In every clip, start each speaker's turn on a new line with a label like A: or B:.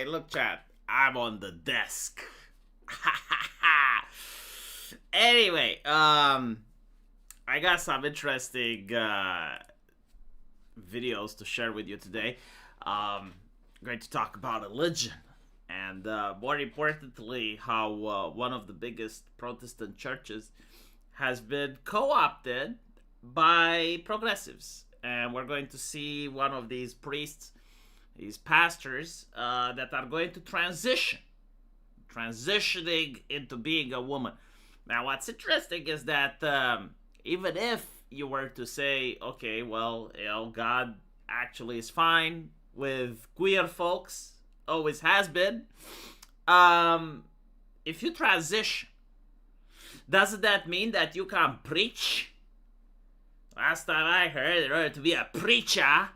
A: Okay, look, chat. I'm on the desk. Anyway, I got some interesting videos to share with you today. I'm going to talk about religion and more importantly, how one of the biggest Protestant churches has been co-opted by progressives. And we're going to see one of these priests, these pastors, that are going to transitioning into being a woman. Now, what's interesting is that even if you were to say, okay, well, God actually is fine with queer folks, always has been, if you transition, doesn't that mean that you can preach? Last time I heard, in order to be a preacher,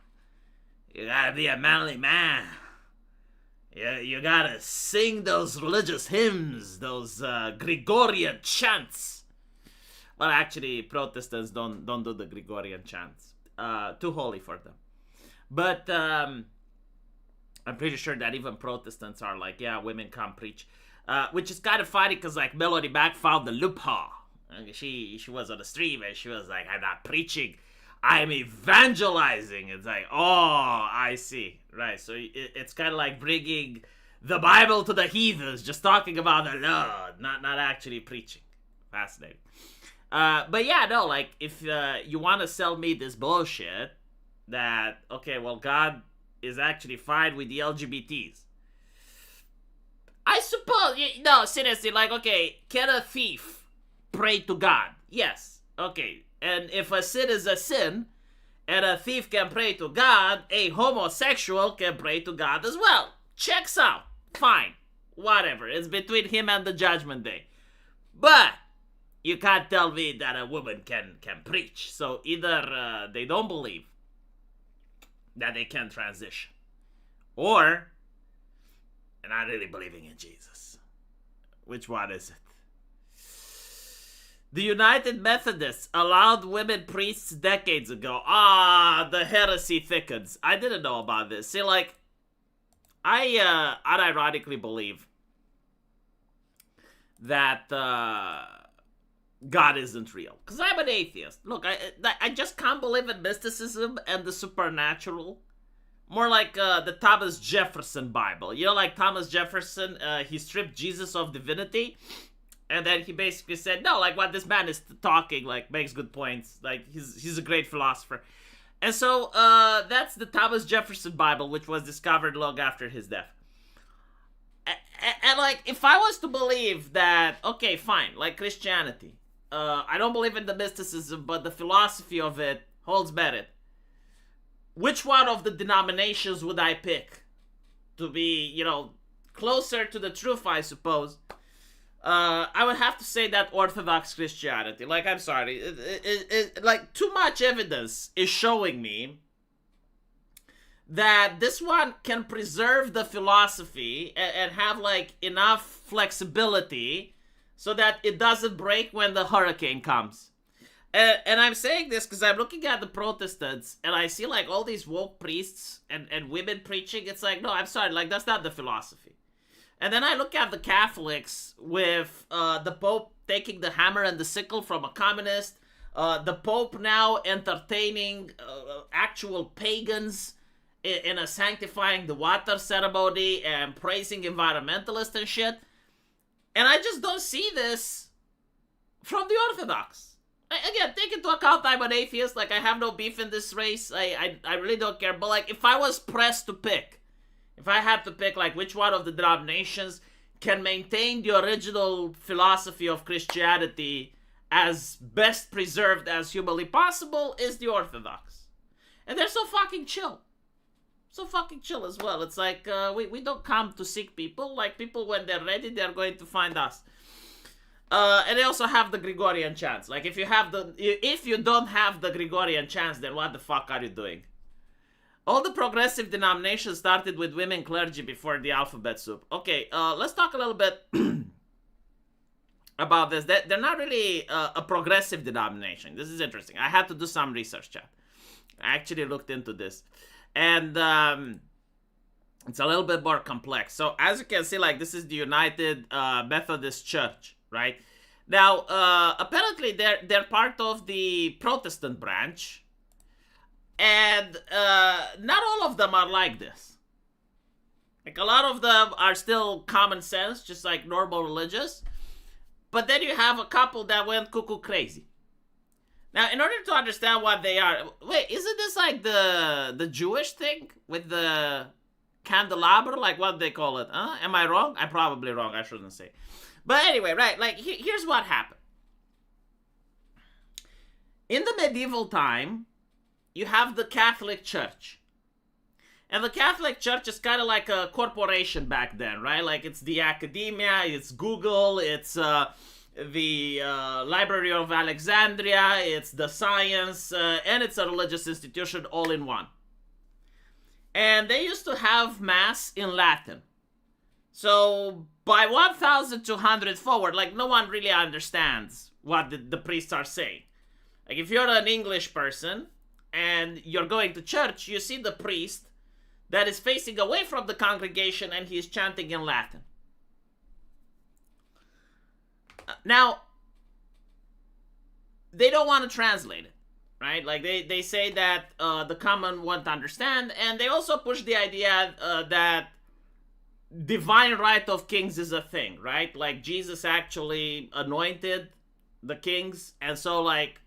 A: you gotta be a manly man. You gotta sing those religious hymns, those Gregorian chants. Well, actually, Protestants don't do the Gregorian chants. Too holy for them. But I'm pretty sure that even Protestants are like, yeah, women can't preach. Which is kind of funny because, like, Melody Mack found the loophole. She was on the stream and she was like, I'm not preaching, I'm evangelizing. It's like, oh, I see. Right, so it's kind of like bringing the Bible to the heathens, just talking about the Lord, not actually preaching. Fascinating. But yeah, no, like, if you want to sell me this bullshit that, okay, well, God is actually fine with the LGBTs. I suppose, no, seriously, like, okay, can a thief pray to God? Yes. Okay. And if a sin is a sin, and a thief can pray to God, a homosexual can pray to God as well. Checks out. Fine. Whatever. It's between him and the judgment day. But you can't tell me that a woman can preach. So either they don't believe that they can transition, or they're not really believing in Jesus. Which one is it? The United Methodists allowed women priests decades ago. The heresy thickens. I didn't know about this. See, like, I unironically believe that God isn't real. Because I'm an atheist. Look, I just can't believe in mysticism and the supernatural. More like the Thomas Jefferson Bible. You know, like Thomas Jefferson, he stripped Jesus of divinity. And then he basically said, no, like, what this man is talking, like, makes good points. Like, he's a great philosopher. And so, that's the Thomas Jefferson Bible, which was discovered long after his death. And like, if I was to believe that, okay, fine, like Christianity, I don't believe in the mysticism, but the philosophy of it holds merit. Which one of the denominations would I pick to be, closer to the truth, I suppose? I would have to say that Orthodox Christianity. Like, I'm sorry. Like, too much evidence is showing me that this one can preserve the philosophy and have, like, enough flexibility so that it doesn't break when the hurricane comes. And I'm saying this because I'm looking at the Protestants and I see, like, all these woke priests and women preaching. It's like, no, I'm sorry. Like, that's not the philosophy. And then I look at the Catholics with the Pope taking the hammer and the sickle from a communist, the Pope now entertaining actual pagans in a sanctifying the water ceremony and praising environmentalists and shit. And I just don't see this from the Orthodox. Again, take into account I'm an atheist, like, I have no beef in this race, I really don't care, but, like, if I was pressed to pick, if I had to pick, like, which one of the denominations can maintain the original philosophy of Christianity as best preserved as humanly possible, is the Orthodox. And they're so fucking chill. So fucking chill as well. It's like, we don't come to seek people. Like, people, when they're ready, they're going to find us. And they also have the Gregorian chants. Like, if you don't have the Gregorian chants, then what the fuck are you doing? All the progressive denominations started with women clergy before the alphabet soup. Okay, let's talk a little bit about this. They're not really a progressive denomination. This is interesting. I had to do some research, chat. I actually looked into this. And It's a little bit more complex. So as you can see, like, this is the United Methodist Church, right? Now, apparently they're part of the Protestant branch, and not all of them are like this. Like, a lot of them are still common sense, just like normal religious. But then you have a couple that went cuckoo crazy. Now, in order to understand what they are, wait, isn't this like the Jewish thing with the candelabra? Like, what they call it? Huh? Am I wrong? I'm probably wrong. I shouldn't say. But anyway, right? Like, here's what happened. In the medieval time, you have the Catholic Church. And the Catholic Church is kind of like a corporation back then, right? Like, it's the academia, it's Google, it's the Library of Alexandria, it's the science, and it's a religious institution all in one. And they used to have Mass in Latin. So, by 1200 forward, like, no one really understands what the priests are saying. Like, if you're an English person and you're going to church, you see the priest that is facing away from the congregation and he's chanting in Latin. Now, they don't want to translate it, right? Like, they say that the common won't understand, and they also push the idea that divine right of kings is a thing, right? Like, Jesus actually anointed the kings, and so, like,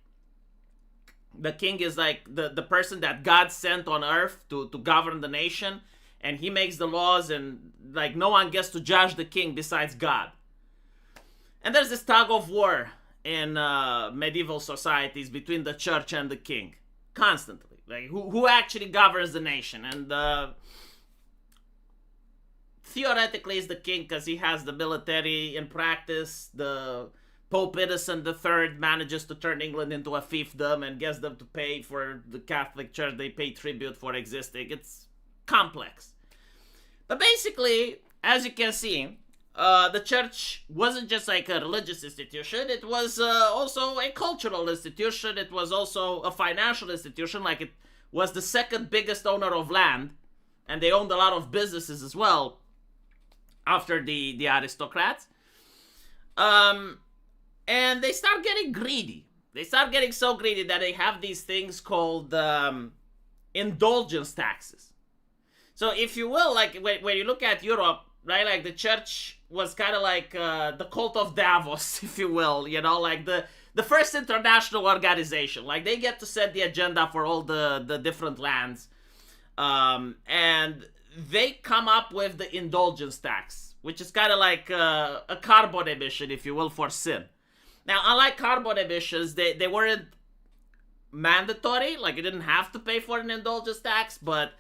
A: the king is like the person that God sent on earth to govern the nation, and he makes the laws, and like no one gets to judge the king besides God. And there's this tug of war in medieval societies between the church and the king, constantly. Like, who actually governs the nation? And theoretically is the king because he has the military. In practice, the Pope Innocent III manages to turn England into a fiefdom and gets them to pay for the Catholic Church. They pay tribute for existing. It's complex. But basically, as you can see, the church wasn't just like a religious institution. It was also a cultural institution. It was also a financial institution. Like, it was the second biggest owner of land. And they owned a lot of businesses as well after the aristocrats. And they start getting greedy. They start getting so greedy that they have these things called indulgence taxes. So if you will, like when you look at Europe, right, like the church was kind of like the cult of Davos, if you will, you know, like the first international organization. Like, they get to set the agenda for all the different lands. And they come up with the indulgence tax, which is kind of like a carbon emission, if you will, for sin. Now, unlike carbon emissions, they weren't mandatory. Like, you didn't have to pay for an indulgence tax, but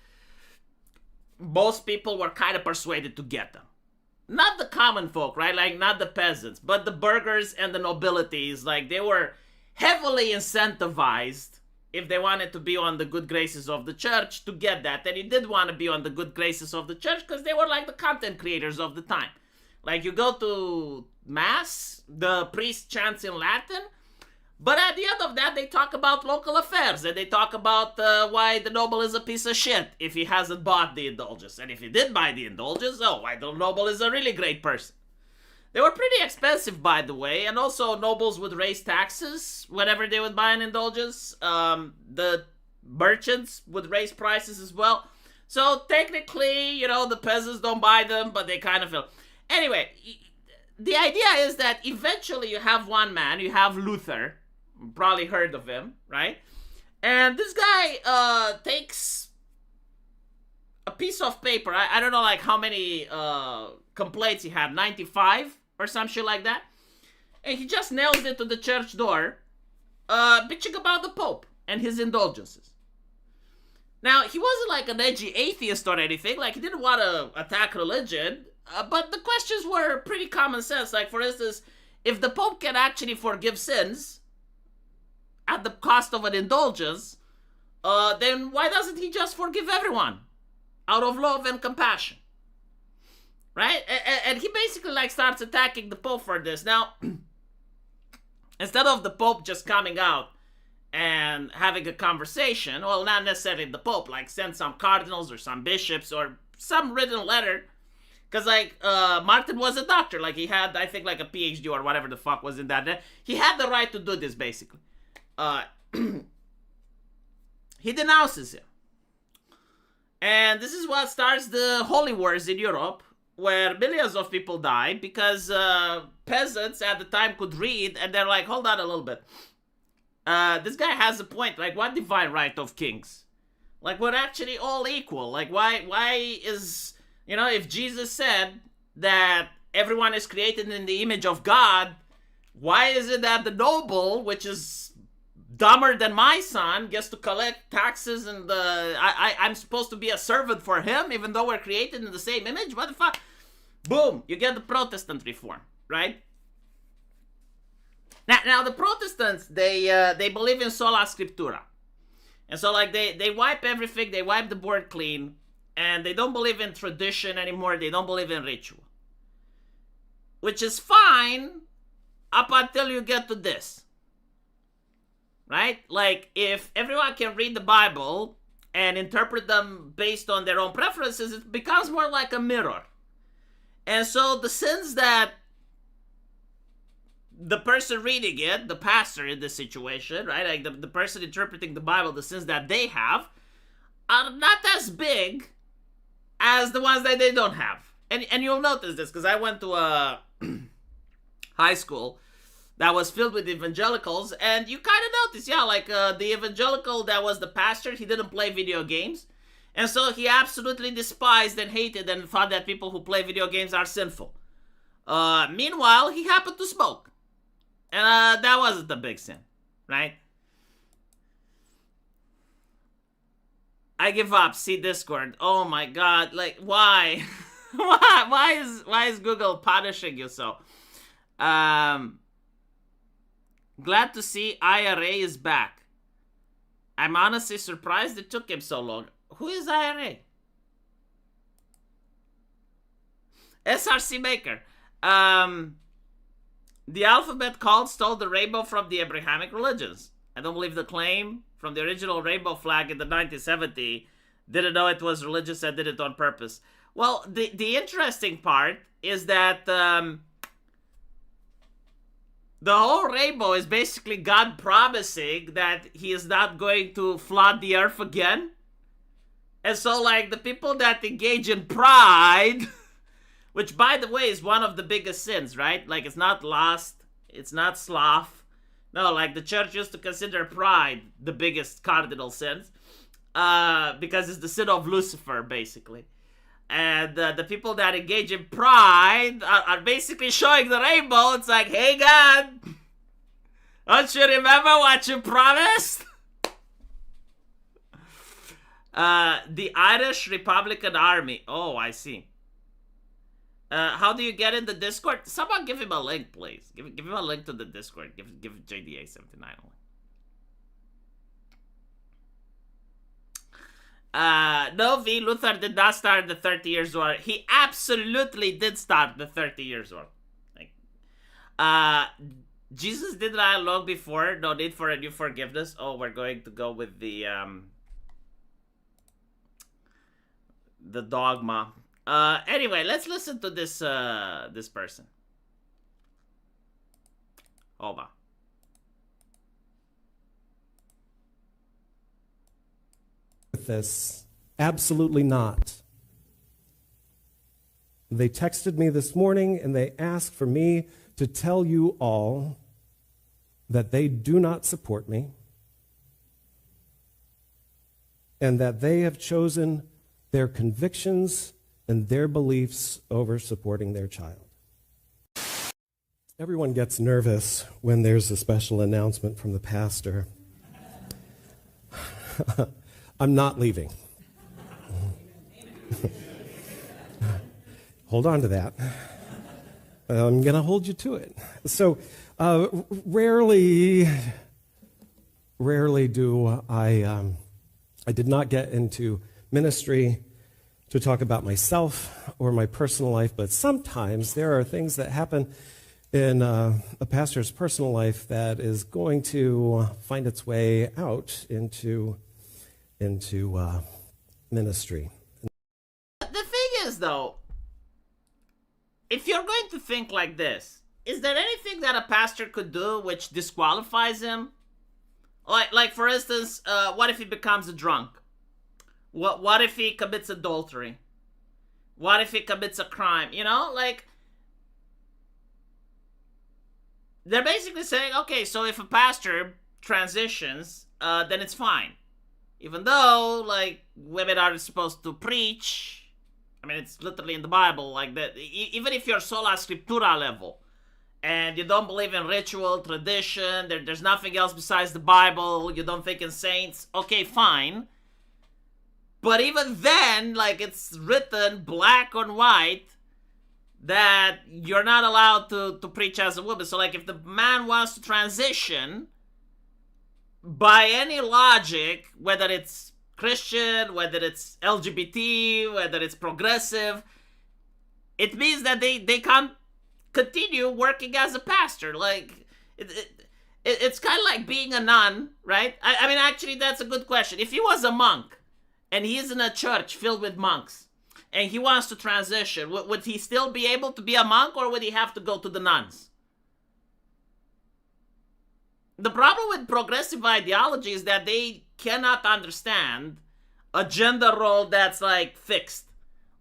A: most people were kind of persuaded to get them. Not the common folk, right? Like, not the peasants, but the burghers and the nobilities. Like, they were heavily incentivized, if they wanted to be on the good graces of the church, to get that. And you did want to be on the good graces of the church because they were like the content creators of the time. Like, you go to Mass, the priest chants in Latin, but at the end of that, they talk about local affairs, and they talk about why the noble is a piece of shit if he hasn't bought the indulgence. And if he did buy the indulgence, why the noble is a really great person. They were pretty expensive, by the way, and also nobles would raise taxes whenever they would buy an indulgence. The merchants would raise prices as well. So technically, you know, the peasants don't buy them, but they kind of feel... Anyway, the idea is that eventually you have one man, you have Luther, probably heard of him, right? And this guy takes a piece of paper, I don't know like how many complaints he had, 95 or some shit like that, and he just nails it to the church door, bitching about the Pope and his indulgences. Now, he wasn't like an edgy atheist or anything, like he didn't want to attack religion, but the questions were pretty common sense. Like, for instance, if the Pope can actually forgive sins at the cost of an indulgence, then why doesn't he just forgive everyone out of love and compassion? Right? And he basically like starts attacking the Pope for this. Now, instead of the Pope just coming out and having a conversation, well, not necessarily the Pope, like send some cardinals or some bishops or some written letter. Because, like, Martin was a doctor. Like, he had, I think, like, a PhD or whatever the fuck was in that. He had the right to do this, basically. He denounces him. And this is what starts the Holy Wars in Europe, where millions of people died because peasants at the time could read, and they're like, hold on a little bit. This guy has a point. Like, what divine right of kings? Like, we're actually all equal. Like, why is... You know, if Jesus said that everyone is created in the image of God, why is it that the noble, which is dumber than my son, gets to collect taxes and I'm supposed to be a servant for him even though we're created in the same image? What the fuck? Boom, you get the Protestant reform, right? Now the Protestants, they believe in Sola scriptura. And so, like, they wipe everything, they wipe the board clean. And they don't believe in tradition anymore. They don't believe in ritual. Which is fine up until you get to this. Right? Like, if everyone can read the Bible and interpret them based on their own preferences, it becomes more like a mirror. And so the sins that the person reading it, the pastor in this situation, right? Like the person interpreting the Bible, the sins that they have are not as big as the ones that they don't have. And you'll notice this, because I went to a high school that was filled with evangelicals, and you kind of notice, yeah, like the evangelical that was the pastor, he didn't play video games, and so he absolutely despised and hated and thought that people who play video games are sinful. Meanwhile, he happened to smoke, and that wasn't a big sin, right? I give up. See Discord. Oh my god. Like, why? why is Google punishing you so? Glad to see IRA is back. I'm honestly surprised it took him so long. Who is IRA? SRC Maker. The alphabet cult stole the rainbow from the Abrahamic religions. I don't believe the claim from the original rainbow flag in the 1970 didn't know it was religious and did it on purpose. Well, the interesting part is that the whole rainbow is basically God promising that he is not going to flood the earth again. And so, like, the people that engage in pride, which, by the way, is one of the biggest sins, right? Like, it's not lust, it's not sloth. No, like, the church used to consider pride the biggest cardinal sins, because it's the sin of Lucifer, basically. And the people that engage in pride are basically showing the rainbow. It's like, hey, God, don't you remember what you promised? The Irish Republican Army. Oh, I see. How do you get in the Discord? Someone give him a link, please. Give him a link to the Discord. Give JDA79 a link. No, V. Luther did not start the 30 Years' War. He absolutely did start the 30 Years' War. Like, Jesus did not long before. No need for a new forgiveness. Oh, we're going to go with the dogma. Anyway, let's listen to this this person. Hold on.
B: With this, absolutely not. They texted me this morning and they asked for me to tell you all that they do not support me and that they have chosen their convictions and their beliefs over supporting their child. Everyone gets nervous when there's a special announcement from the pastor. I'm not leaving. Hold on to that. I'm going to hold you to it. So, rarely do I did not get into ministry to talk about myself or my personal life, but sometimes there are things that happen in a pastor's personal life that is going to find its way out into ministry.
A: The though, if you're going to think like this, is there anything that a pastor could do which disqualifies him? Like for instance, what if he becomes a drunk? What if he commits adultery? What if he commits a crime? You know, like, they're basically saying, okay, so if a pastor transitions, then it's fine. Even though, like, women aren't supposed to preach. I mean, it's literally in the Bible, like that. Even if you're Sola scriptura level, and you don't believe in ritual, tradition, there's nothing else besides the Bible, you don't think in saints, okay, fine. But even then, like, it's written black on white that you're not allowed to preach as a woman. So, like, if the man wants to transition, by any logic, whether it's Christian, whether it's LGBT, whether it's progressive, it means that they can't continue working as a pastor. Like, it's kind of like being a nun, right? I mean, actually, that's a good question. If he was a monk, and he's in a church filled with monks, and he wants to transition, would he still be able to be a monk, or would he have to go to the nuns? The problem with progressive ideology is that they cannot understand a gender role that's, like, fixed.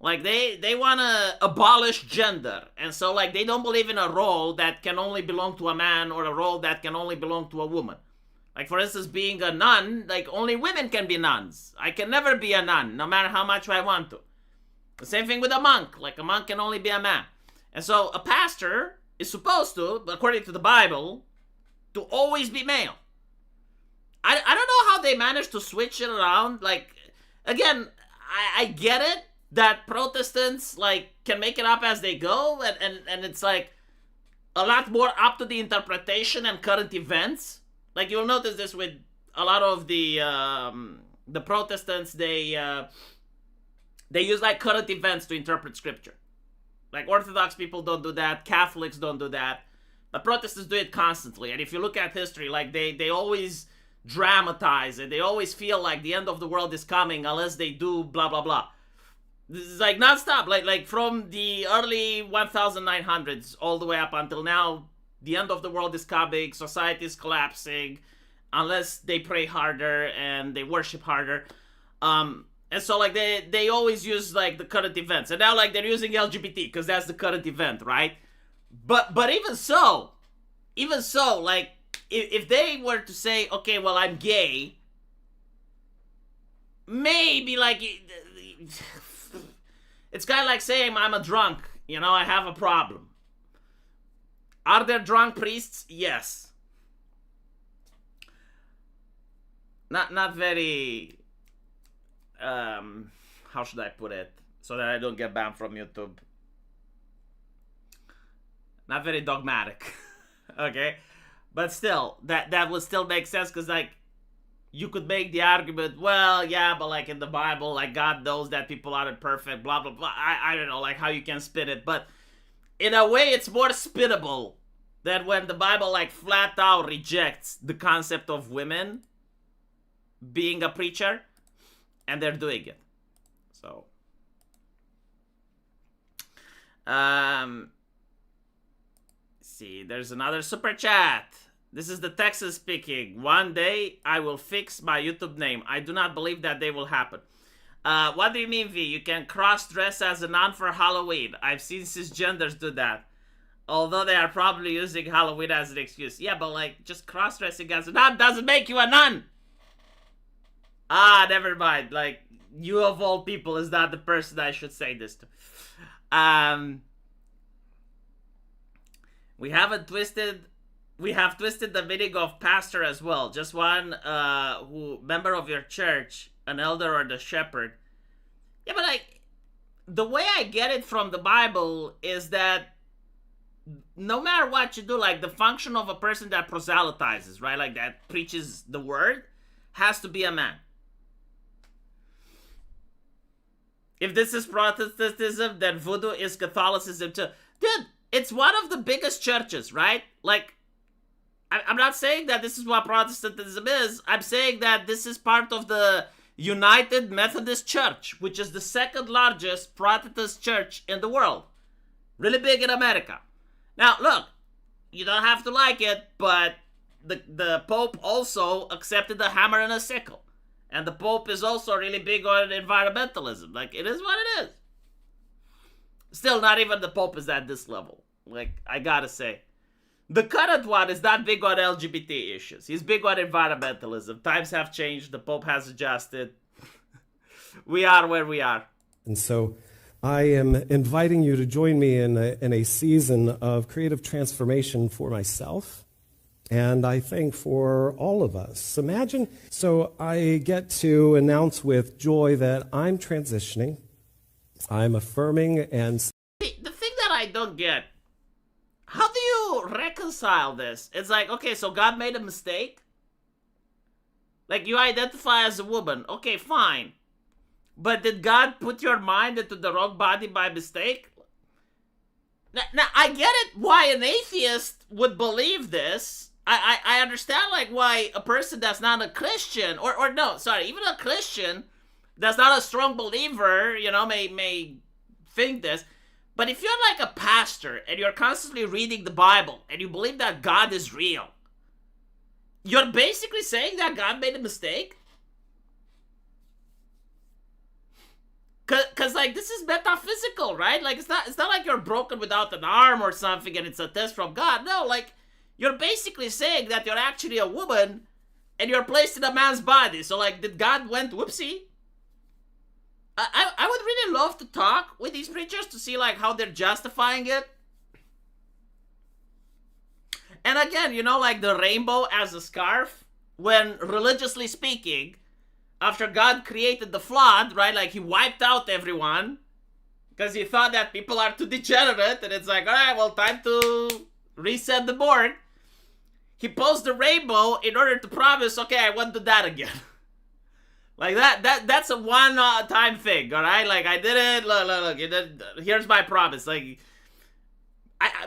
A: Like, they want to abolish gender. And so, like, they don't believe in a role that can only belong to a man or a role that can only belong to a woman. Like, for instance, being a nun, like, only women can be nuns. I can never be a nun, no matter how much I want to. The same thing with a monk. Like, a monk can only be a man. And so, a pastor is supposed to, according to the Bible, to always be male. I don't know how they managed to switch it around. Like, again, I get it that Protestants, like, can make it up as they go, and it's, like, a lot more up to the interpretation and current events. Like, you'll notice this with a lot of the Protestants, they use, like, current events to interpret scripture. Like, Orthodox people don't do that, Catholics don't do that, but Protestants do it constantly. And if you look at history, like, they always dramatize it. They always feel like the end of the world is coming unless they do blah, blah, blah. This is, like, nonstop. Like from the early 1900s all the way up until now, the end of the world is coming, society is collapsing, unless they pray harder and they worship harder. And so, like, they always use, like, the current events. And now, like, they're using LGBT because that's the current event, right? But even so, like, if they were to say, okay, well, I'm gay, maybe, like, it's kind of like saying I'm a drunk, you know, I have a problem. Are there drunk priests? Yes. Not very, how should I put it, so that I don't get banned from YouTube? Not very dogmatic, okay? But still, that would still make sense, because, like, you could make the argument, well, yeah, but, like, in the Bible, like, God knows that people aren't perfect, blah, blah, blah. I don't know, like, how you can spin it, but in a way, it's more spinnable than when the Bible, like, flat out rejects the concept of women being a preacher, and they're doing it. So, see, there's another super chat. This is the Texas speaking. One day I will fix my YouTube name. I do not believe that they will happen. What do you mean, V? You can cross-dress as a nun for Halloween. I've seen cisgenders do that. Although they are probably using Halloween as an excuse. Yeah, but, like, just cross-dressing as a nun doesn't make you a nun. Ah, never mind. Like, you of all people is not the person I should say this to. We have twisted the meaning of pastor as well. Just one member of your church, an elder or the shepherd. Yeah, but, like, the way I get it from the Bible is that no matter what you do, like, the function of a person that proselytizes, right, like, that preaches the word, has to be a man. If this is Protestantism, then voodoo is Catholicism too. Dude, it's one of the biggest churches, right? Like, I'm not saying that this is what Protestantism is. I'm saying that this is part of the United Methodist Church, which is the second largest Protestant church in the world. Really big in America. Now, look, you don't have to like it, but the Pope also accepted a hammer and a sickle. And the Pope is also really big on environmentalism. Like, it is what it is. Still, not even the Pope is at this level. Like, I gotta say. The current one is not big on LGBT issues. He's big on environmentalism. Times have changed. The Pope has adjusted. We are where we are.
B: And so I am inviting you to join me in a season of creative transformation for myself, and I think for all of us. Imagine, so I get to announce with joy that I'm transitioning. I'm affirming and...
A: The thing that I don't get, how do you reconcile this? It's like, okay, so God made a mistake? Like, you identify as a woman. Okay, fine. But did God put your mind into the wrong body by mistake? Now I get it why an atheist would believe this. I understand, like, why a person that's not a Christian, or no, sorry, even a Christian that's not a strong believer, you know, may think this. But if you're like a pastor and you're constantly reading the Bible and you believe that God is real, you're basically saying that God made a mistake? Cause like, this is metaphysical, right? Like, it's not like you're broken without an arm or something and it's a test from God. No, like, you're basically saying that you're actually a woman and you're placed in a man's body. So like, did God went whoopsie? I would really love to talk with these preachers to see like how they're justifying it. And again, you know, like the rainbow as a scarf, when religiously speaking, after God created the flood, right, like he wiped out everyone because he thought that people are too degenerate, and it's like, all right, well, time to reset the board. He posed the rainbow in order to promise, okay, I won't do that again. Like that's a one-time thing, all right? Like, I did it. Look, here's my promise. Like,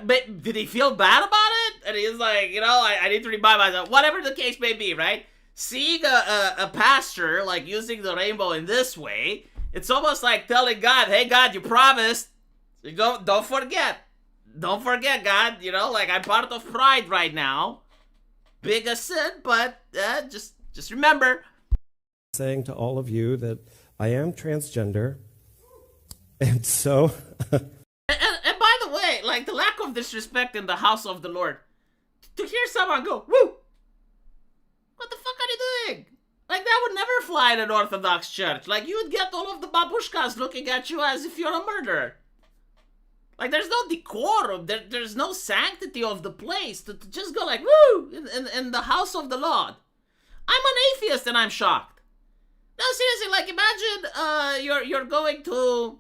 A: but did he feel bad about it? And he's like, you know, I need to remind myself, whatever the case may be, right? Seeing a pastor, like, using the rainbow in this way, it's almost like telling God, hey, God, you promised. Don't forget. Don't forget, God. You know, like, I'm part of pride right now. Big a sin, but just remember.
B: Saying to all of you that I am transgender, and so...
A: and by the way, like, the lack of disrespect in the house of the Lord, to hear someone go, woo! What the fuck are you doing? Like, that would never fly in an Orthodox church. Like, you would get all of the babushkas looking at you as if you're a murderer. Like, there's no decorum. There's no sanctity of the place to just go like, woo! In the house of the Lord. I'm an atheist and I'm shocked. No, seriously, like, imagine you're going to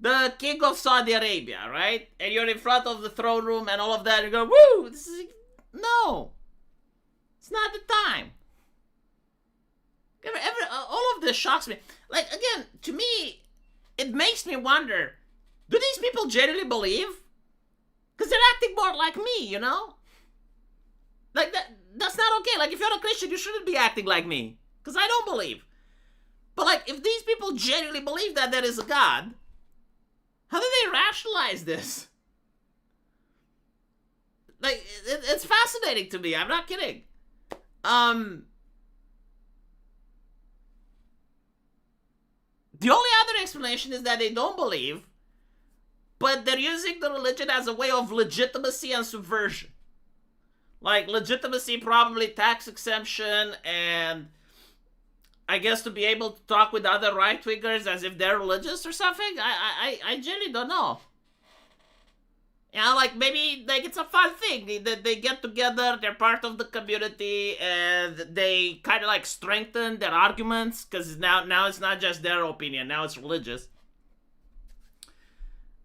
A: the king of Saudi Arabia, right? And you're in front of the throne room and all of that, and you go, woo! No. It's not the time. All of this shocks me. Like, again, to me, it makes me wonder, do these people genuinely believe? Because they're acting more like me, you know? Like, that's not okay. Like, if you're a Christian, you shouldn't be acting like me. Because I don't believe. But, like, if these people genuinely believe that there is a God, how do they rationalize this? Like, it's fascinating to me. I'm not kidding. The only other explanation is that they don't believe, but they're using the religion as a way of legitimacy and subversion. Like, legitimacy, probably tax exemption, and I guess to be able to talk with other right-wingers as if they're religious or something. I genuinely don't know. You know, like, maybe, like, it's a fun thing. They get together, they're part of the community, and they kind of, like, strengthen their arguments, because now it's not just their opinion, now it's religious.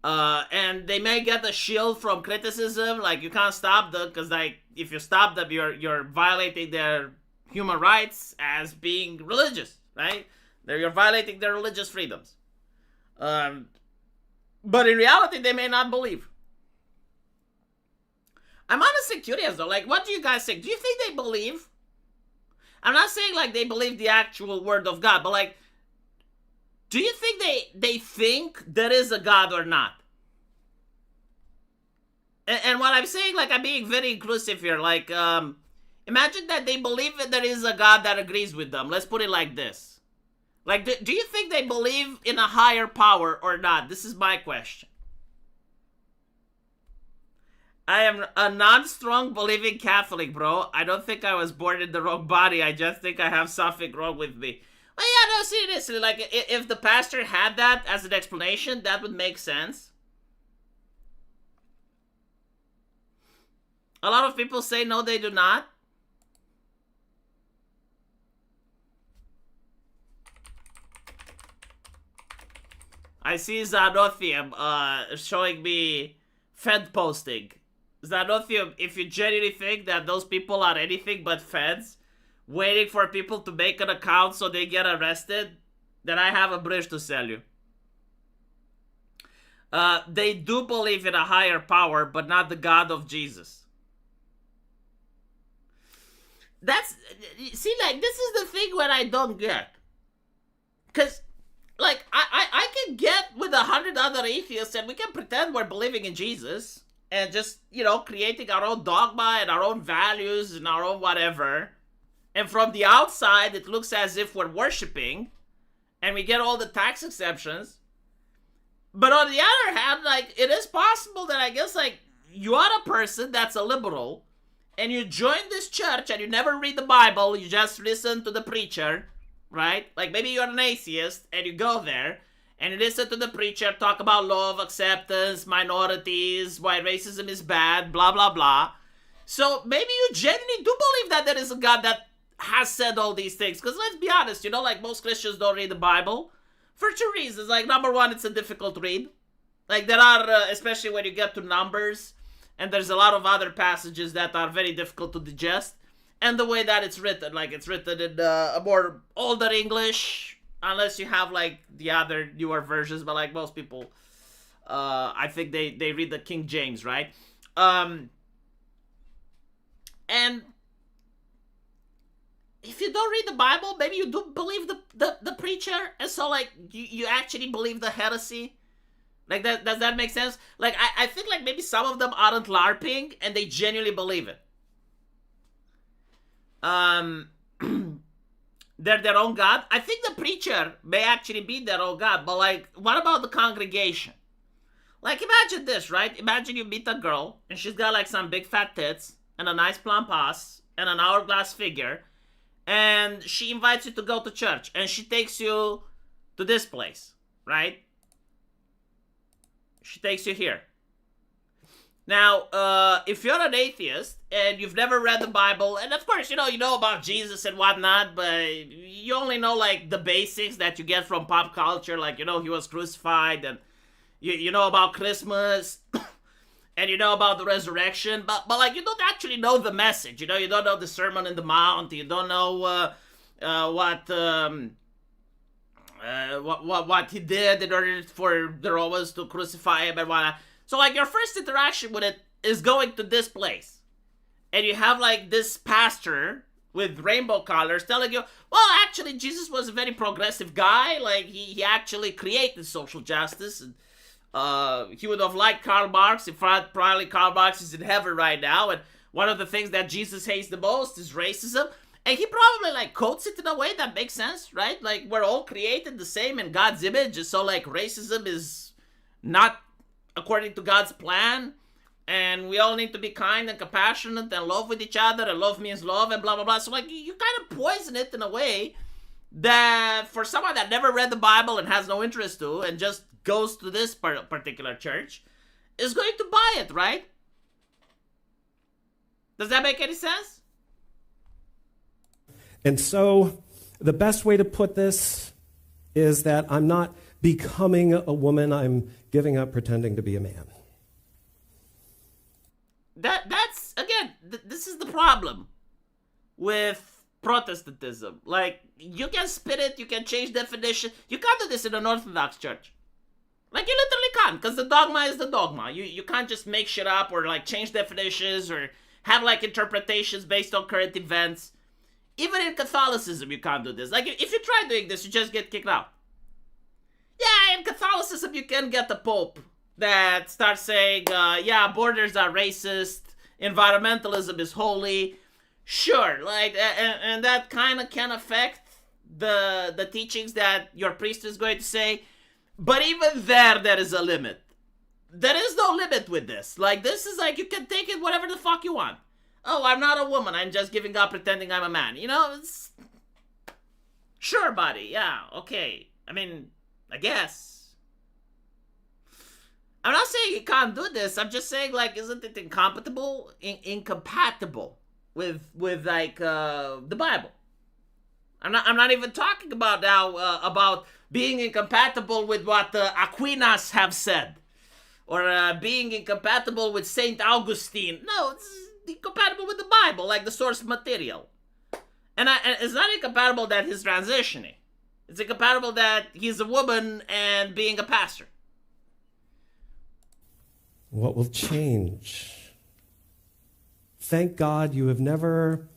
A: And they may get a shield from criticism, like, you can't stop them, because, like, if you stop them, you're violating their human rights as being religious, right? You're violating their religious freedoms. But in reality, they may not believe. I'm honestly curious, though. Like, what do you guys think? Do you think they believe? I'm not saying like they believe the actual word of God, but like, do you think they think there is a God or not? And what I'm saying, like, I'm being very inclusive here. Like, imagine that they believe that there is a God that agrees with them. Let's put it like this. Like, do you think they believe in a higher power or not? This is my question. I am a non-strong believing Catholic, bro. I don't think I was born in the wrong body. I just think I have something wrong with me. Well, yeah, no, seriously. Like, if the pastor had that as an explanation, that would make sense. A lot of people say no, they do not. I see Zanothium showing me Fed posting. Zanothium, if you genuinely think that those people are anything but feds, waiting for people to make an account so they get arrested, then I have a bridge to sell you. They do believe in a higher power, but not the God of Jesus. See, like, this is the thing where I don't get. Because, like, I can get with 100 other atheists and we can pretend we're believing in Jesus and just, creating our own dogma and our own values and our own whatever. And from the outside, it looks as if we're worshiping and we get all the tax exemptions. But on the other hand, like, it is possible that I guess, like, you are a person that's a liberal and you join this church and you never read the Bible, you just listen to the preacher, right? Like, maybe you're an atheist and you go there and you listen to the preacher talk about love, acceptance, minorities, why racism is bad, blah, blah, blah. So maybe you genuinely do believe that there is a God that has said all these things. Because let's be honest, like, most Christians don't read the Bible for two reasons. Like, number one, it's a difficult read. Like, there are, especially when you get to Numbers, and there's a lot of other passages that are very difficult to digest. And the way that it's written, like, it's written in a more older English, unless you have, like, the other newer versions. But, like, most people, I think they read the King James, right? And if you don't read the Bible, maybe you do believe the preacher. And so, like, you actually believe the heresy. Like, does that make sense? Like, I think, like, maybe some of them aren't LARPing and they genuinely believe it. They're their own God. I think the preacher may actually be their own God, but, like, what about the congregation? Like, imagine this, right? Imagine you meet a girl and she's got, like, some big fat tits and a nice plump ass and an hourglass figure, and she invites you to go to church and she takes you to this place, right? She takes you here. Now, if you're an atheist and you've never read the Bible, and of course, you know about Jesus and whatnot, but you only know, like, the basics that you get from pop culture, like, he was crucified, and you know about Christmas, and you know about the resurrection, but like, you don't actually know the message, you don't know the Sermon on the Mount, you don't know what he did in order for the Romans to crucify him and whatnot. So, like, your first interaction with it is going to this place. And you have, like, this pastor with rainbow colors telling you, well, actually, Jesus was a very progressive guy. Like, he actually created social justice. And he would have liked Karl Marx. In fact, probably Karl Marx is in heaven right now. And one of the things that Jesus hates the most is racism. And he probably, like, quotes it in a way that makes sense, right? Like, we're all created the same in God's image. So, like, racism is not according to God's plan, and we all need to be kind and compassionate and love with each other, and love means love, and blah, blah, blah. So, like, you kind of poison it in a way that for someone that never read the Bible and has no interest to, and just goes to this particular church, is going to buy it, right? Does that make any sense?
B: And so, the best way to put this is that I'm not becoming a woman, I'm giving up pretending to be a man.
A: That's again, this is the problem with Protestantism. Like, you can spin it, you can change definition. You can't do this in an Orthodox church. Like, you literally can't, because the dogma is the dogma. You can't just make shit up or, like, change definitions or have, like, interpretations based on current events. even in Catholicism, you can't do this. Like, if you try doing this, you just get kicked out. Yeah, in Catholicism, you can get the Pope that starts saying, yeah, borders are racist, environmentalism is holy. Sure, like, and that kind of can affect the teachings that your priest is going to say. But even there is a limit. There is no limit with this. Like, this is like, you can take it whatever the fuck you want. Oh, I'm not a woman. I'm just giving up pretending I'm a man. You know, it's... Sure, buddy. Yeah, okay. I mean, I guess. I'm not saying you can't do this. I'm just saying, like, isn't it incompatible? Incompatible with like, the Bible. I'm not even talking about now, about being incompatible with what Aquinas have said. Or being incompatible with St. Augustine. No, it's incompatible with the Bible, like the source material. And it's not incompatible that he's transitioning. It's incompatible that he's a woman and being a pastor.
B: What will change? Thank God you have never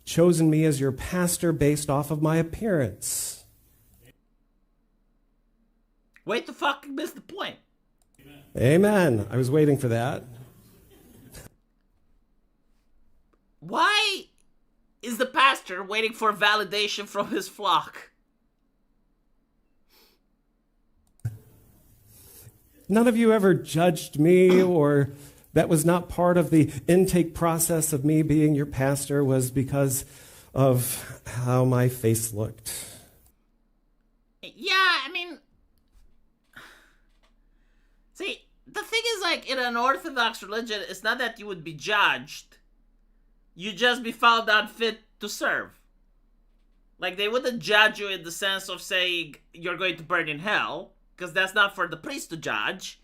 B: chosen me as your pastor based off of my appearance.
A: Wait to fucking miss the point.
B: Amen. I was waiting for that.
A: Why is the pastor waiting for validation from his flock?
B: None of you ever judged me, or that was not part of the intake process of me being your pastor, was because of how my face looked.
A: Yeah, I mean... See, the thing is, like, in an Orthodox religion, it's not that you would be judged. You just be found unfit to serve. Like, they wouldn't judge you in the sense of saying you're going to burn in hell, because that's not for the priest to judge.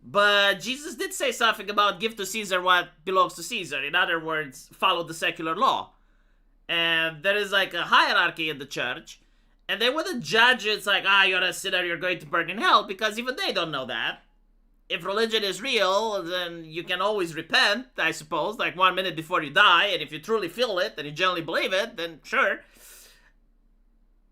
A: But Jesus did say something about give to Caesar what belongs to Caesar. In other words, follow the secular law. And there is like a hierarchy in the church. And they wouldn't judge you. It's like, you're a sinner, you're going to burn in hell. Because even they don't know that. If religion is real, then you can always repent, I suppose. Like 1 minute before you die. And if you truly feel it and you genuinely believe it, then sure.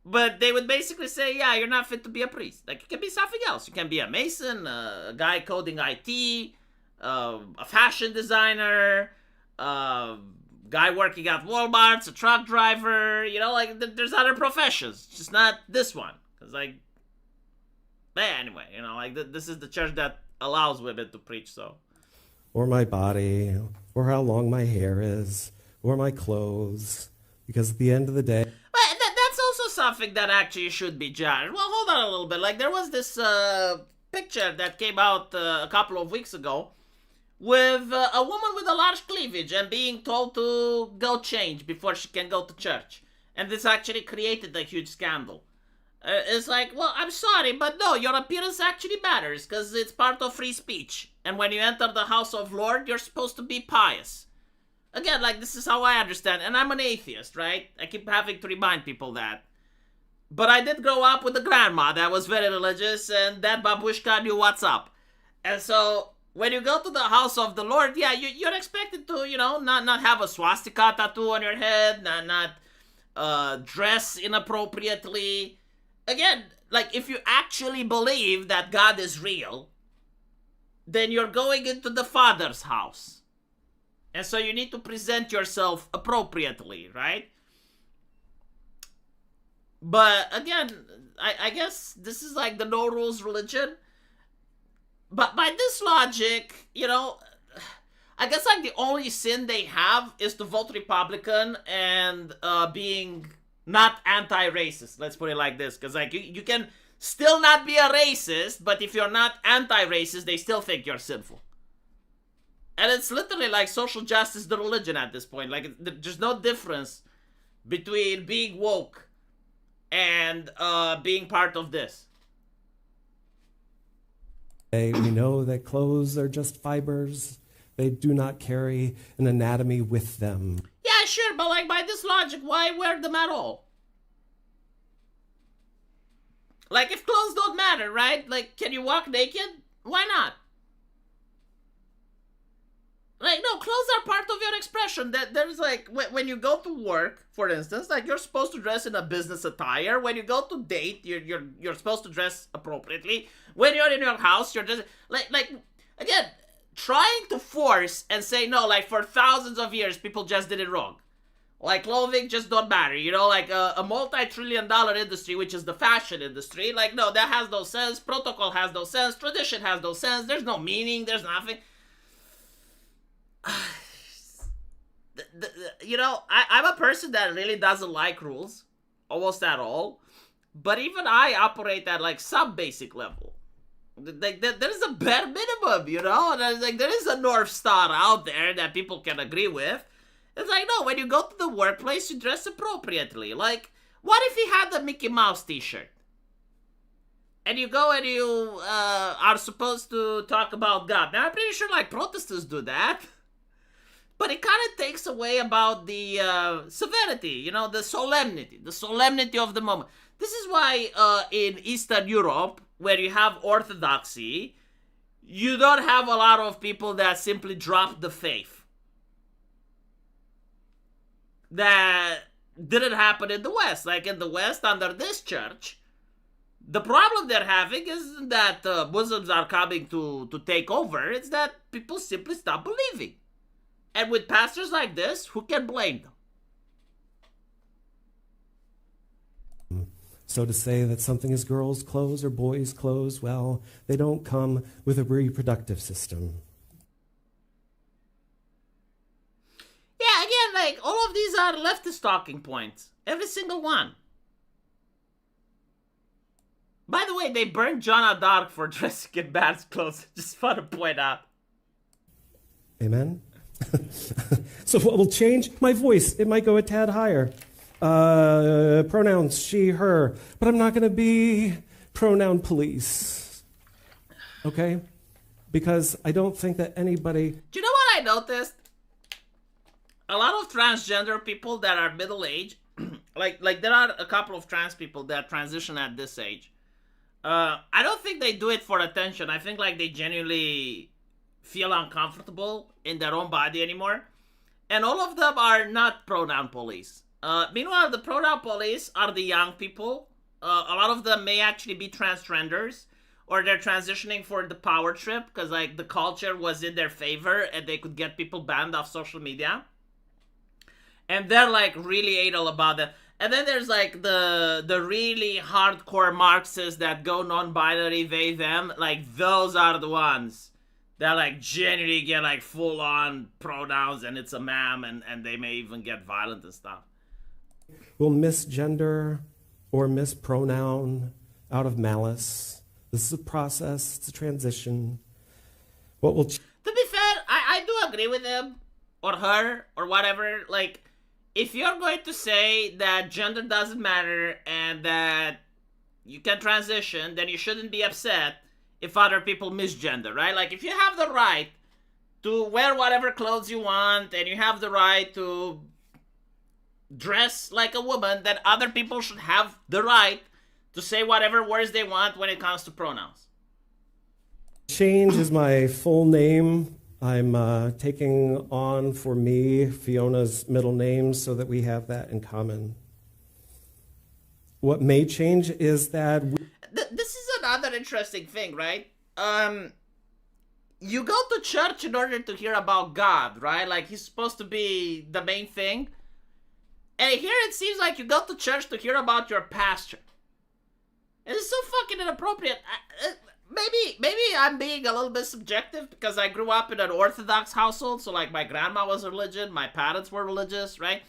A: But they would basically say, yeah, you're not fit to be a priest. Like, you can be something else. You can be a mason, a guy coding IT, a fashion designer, a guy working at Walmart, a truck driver. You know, like, there's other professions. Just not this one. Because, like, anyway, you know, like, this is the church that allows women to preach, so.
B: Or my body, or how long my hair is, or my clothes. Because at the end of the day...
A: That's also something that actually should be judged. Well, hold on a little bit. Like, there was this picture that came out a couple of weeks ago with a woman with a large cleavage and being told to go change before she can go to church. And this actually created a huge scandal. It's like, well, I'm sorry, but no, your appearance actually matters because it's part of free speech. And when you enter the house of Lord, you're supposed to be pious. Again, like, this is how I understand. And I'm an atheist, right? I keep having to remind people that. But I did grow up with a grandma that was very religious, and that babushka knew what's up. And so, when you go to the house of the Lord, yeah, you're expected to, you know, not have a swastika tattoo on your head, not dress inappropriately. Again, like, if you actually believe that God is real, then you're going into the Father's house. And so you need to present yourself appropriately, right? But again, I guess this is like the no rules religion. But by this logic, you know, I guess like the only sin they have is to vote Republican and being not anti-racist. Let's put it like this. Because like you can still not be a racist, but if you're not anti-racist, they still think you're sinful. And it's literally like social justice, the religion at this point. Like, there's no difference between being woke and being part of this.
B: We know that clothes are just fibers. They do not carry an anatomy with them.
A: Yeah, sure, but like by this logic, why wear them at all? Like, if clothes don't matter, right? Like, can you walk naked? Why not? Like, no, clothes are part of your expression. That there's like, when you go to work, for instance, like you're supposed to dress in a business attire. When you go to date, you're supposed to dress appropriately. When you're in your house, you're just like again, trying to force and say no, like for thousands of years, people just did it wrong. Like clothing just don't matter, you know, like a multi-trillion-dollar industry, which is the fashion industry. Like, no, that has no sense. Protocol has no sense. Tradition has no sense. There's no meaning. There's nothing. You know, I'm a person that really doesn't like rules, almost at all. But even I operate at like some basic level. Like there's a bare minimum, you know. And like there is a North Star out there that people can agree with. It's like, no, when you go to the workplace, you dress appropriately. Like, what if he had the Mickey Mouse t-shirt? And you go and you are supposed to talk about God. Now, I'm pretty sure, like, Protestants do that. But it kind of takes away about the severity, you know, the solemnity of the moment. This is why in Eastern Europe, where you have Orthodoxy, you don't have a lot of people that simply drop the faith. That didn't happen in the West. Like in the West, under this church, the problem they're having isn't that Muslims are coming to take over. It's that people simply stop believing. And with pastors like this, who can blame them?
B: So to say that something is girls' clothes or boys' clothes, well, they don't come with a reproductive system.
A: Yeah, again, like, all of these are leftist talking points. Every single one. By the way, they burned Joan of Arc for dressing in man's clothes. Just want to point out.
B: Amen? So what will change? My voice. It might go a tad higher. Pronouns, she, her. But I'm not going to be pronoun police. Okay? Because I don't think that anybody...
A: Do you know what I noticed? A lot of transgender people that are middle-aged, like there are a couple of trans people that transition at this age. I don't think they do it for attention. I think like they genuinely feel uncomfortable in their own body anymore. And all of them are not pronoun police. Meanwhile, the pronoun police are the young people. A lot of them may actually be transgenders, or they're transitioning for the power trip because like the culture was in their favor and they could get people banned off social media. And they're like really anal about that. And then there's like the really hardcore Marxists that go non-binary, they, them. Like those are the ones that like genuinely get like full-on pronouns and it's a ma'am and they may even get violent and stuff.
B: Will misgender or mispronoun out of malice. This is a process. It's a transition. What will...
A: To be fair, I do agree with him or her or whatever. Like... If you're going to say that gender doesn't matter and that you can transition, then you shouldn't be upset if other people misgender, right? Like, if you have the right to wear whatever clothes you want and you have the right to dress like a woman, then other people should have the right to say whatever words they want when it comes to pronouns.
B: Change is my full name. I'm taking on for me Fiona's middle name so that we have that in common. What may change is that...
A: This is another interesting thing, right? You go to church in order to hear about God, right? Like, he's supposed to be the main thing. And here it seems like you go to church to hear about your pastor. And it's so fucking inappropriate. Maybe I'm being a little bit subjective because I grew up in an Orthodox household. So, like, my grandma was religious, my parents were religious, right?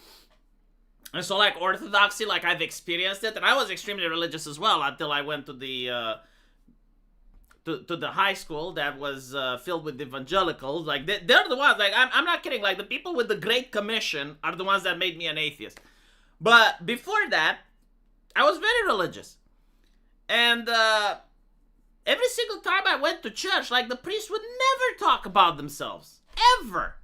A: And so, like, Orthodoxy, like, I've experienced it. And I was extremely religious as well until I went to the to the high school that was filled with evangelicals. Like, they're the ones, like, I'm not kidding. Like, the people with the Great Commission are the ones that made me an atheist. But before that, I was very religious. And, every single time I went to church, like, the priest would never talk about themselves. Ever.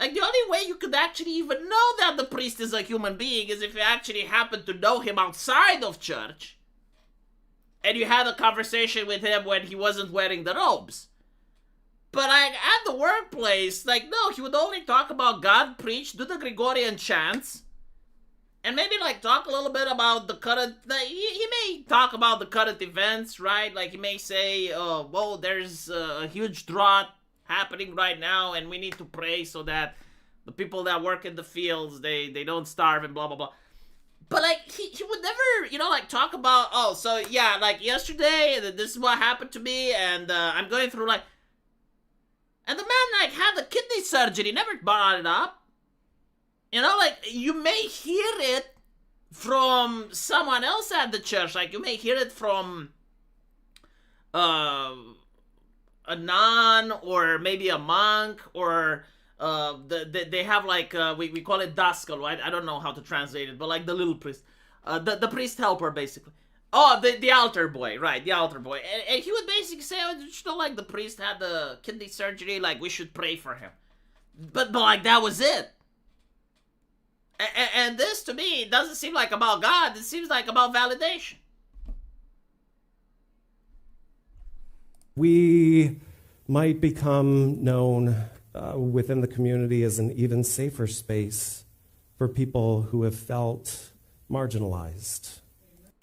A: Like, the only way you could actually even know that the priest is a human being is if you actually happen to know him outside of church. And you had a conversation with him when he wasn't wearing the robes. But like at the workplace, like no, he would only talk about God, preach, do the Gregorian chants, and maybe like talk a little bit about the current. Like, he may talk about the current events, right? Like he may say, "Oh, well, there's a huge drought happening right now, and we need to pray so that the people that work in the fields they don't starve and blah blah blah." But like he would never, like talk about, oh, so yeah, like yesterday, this is what happened to me, and I'm going through like. And the man, like, had the kidney surgery, never brought it up. Like, you may hear it from someone else at the church. Like, you may hear it from a nun or maybe a monk or they have, like, we call it daskal, right? I don't know how to translate it, but, like, the little priest. The priest helper, basically. Oh, the altar boy, right, the altar boy. And he would basically say, like, the priest had the kidney surgery, like, we should pray for him. But like, that was it. And this, to me, doesn't seem like about God. It seems like about validation.
B: We might become known within the community as an even safer space for people who have felt marginalized.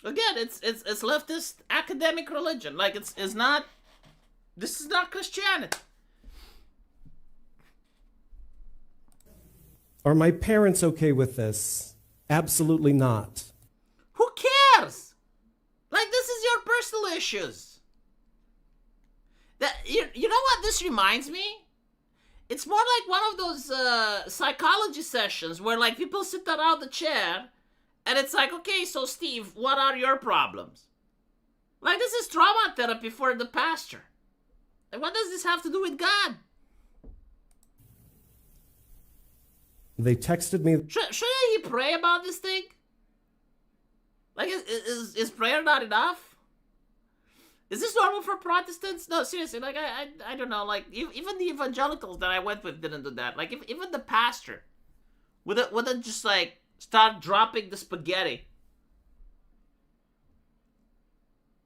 A: Again, it's leftist academic religion. Like it's not. This is not Christianity.
B: Are my parents okay with this? Absolutely not.
A: Who cares? Like this is your personal issues. That you know what this reminds me? It's more like one of those psychology sessions where like people sit around the chair. And it's like, okay, so Steve, what are your problems? Like, this is trauma therapy for the pastor. And what does this have to do with God?
B: They texted me.
A: Shouldn't he pray about this thing? Like, is prayer not enough? Is this normal for Protestants? No, seriously, like, I don't know. Like, even the evangelicals that I went with didn't do that. Like, even the pastor wouldn't just, like, start dropping the spaghetti.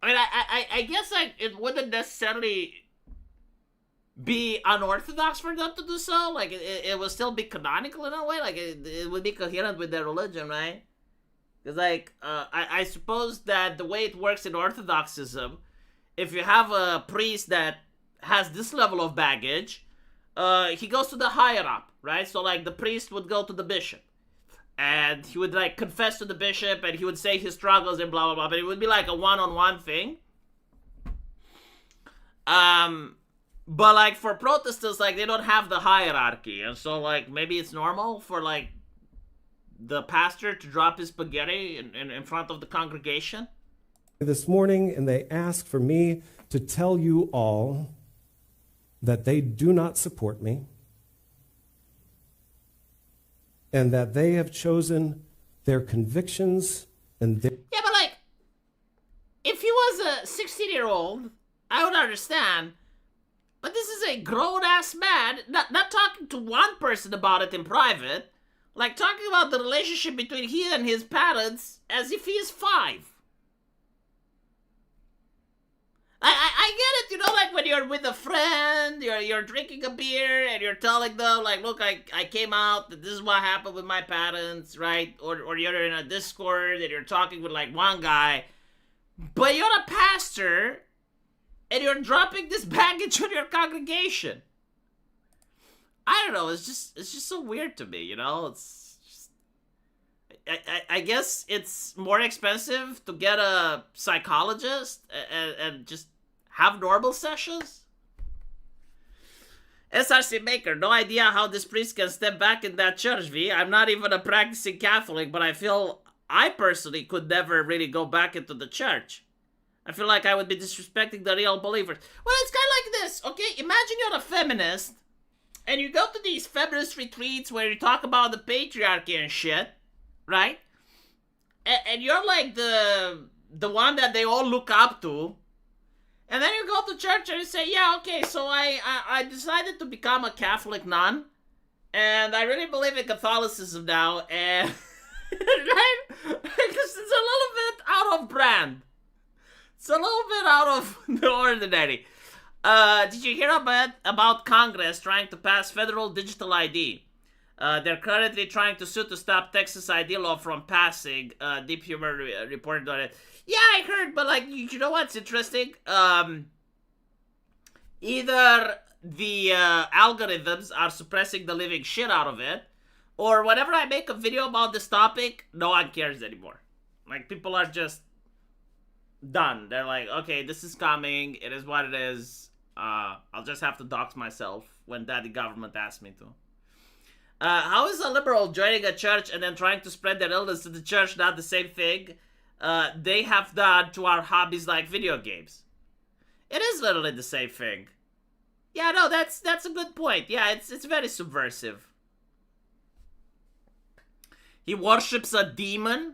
A: I mean, I guess like it wouldn't necessarily be unorthodox for them to do so. Like it would still be canonical in a way. Like it would be coherent with their religion, right? Because like I suppose that the way it works in Orthodoxism, if you have a priest that has this level of baggage, he goes to the higher up, right? So like the priest would go to the bishop. And he would, like, confess to the bishop, and he would say his struggles and blah, blah, blah. But it would be, like, a one-on-one thing. But, like, for Protestants, like, they don't have the hierarchy. And so, like, maybe it's normal for, like, the pastor to drop his spaghetti in front of the congregation.
B: This morning, and they asked for me to tell you all that they do not support me. And that they have chosen their convictions and their...
A: Yeah, but like, if he was a 16-year-old, I would understand. But this is a grown-ass man, not talking to one person about it in private, like talking about the relationship between he and his parents as if he is 5. I get it, like when you're with a friend, you're drinking a beer and you're telling them, like, look, I came out, this is what happened with my parents, right? Or you're in a Discord and you're talking with, like, one guy, but you're a pastor and you're dropping this baggage on your congregation. I don't know, it's just so weird to me, it's just... I guess it's more expensive to get a psychologist and just have normal sessions. SRC Maker, no idea how this priest can step back in that church, V. I'm not even a practicing Catholic, but I feel I personally could never really go back into the church. I feel like I would be disrespecting the real believers. Well, it's kind of like this, okay? Imagine you're a feminist, and you go to these feminist retreats where you talk about the patriarchy and shit, right? And you're like the one that they all look up to. And then you go to church and you say, yeah, okay, so I decided to become a Catholic nun. And I really believe in Catholicism now. And right? Because it's a little bit out of brand. It's a little bit out of the ordinary. Did you hear about Congress trying to pass federal digital ID? They're currently trying to sue to stop Texas ID law from passing. Deep Humor reported on it. Yeah, I heard, but like, you know what's interesting? Either the algorithms are suppressing the living shit out of it, or whenever I make a video about this topic, no one cares anymore. Like, people are just done. They're like, okay, this is coming. It is what it is. I'll just have to dox myself when daddy government asks me to. How is a liberal joining a church and then trying to spread their illness to the church not the same thing they have done to our hobbies like video games? It is literally the same thing. Yeah, no, that's a good point. Yeah, it's very subversive. He worships a demon?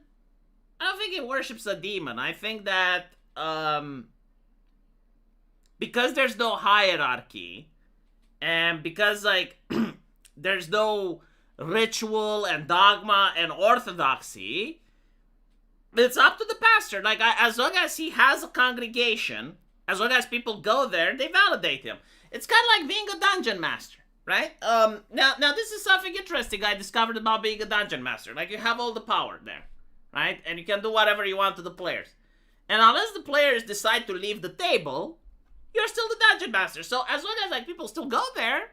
A: I don't think he worships a demon. I think that because there's no hierarchy, and because like there's no ritual and dogma and orthodoxy, it's up to the pastor. Like, as long as he has a congregation, as long as people go there, they validate him. It's kind of like being a dungeon master, right? Now this is something interesting I discovered about being a dungeon master. Like, you have all the power there, right? And you can do whatever you want to the players. And unless the players decide to leave the table, you're still the dungeon master. So as long as like people still go there.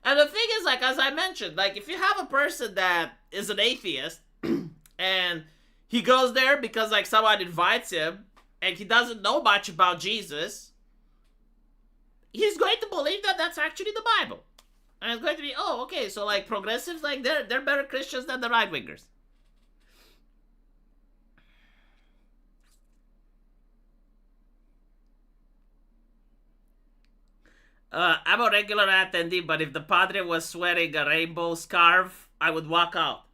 A: And the thing is, like, as I mentioned, like, if you have a person that is an atheist and he goes there because like someone invites him and he doesn't know much about Jesus, he's going to believe that that's actually the Bible. And it's going to be, oh, okay, so like progressives, like they're better Christians than the right-wingers. I'm a regular attendee, but if the padre was wearing a rainbow scarf, I would walk out.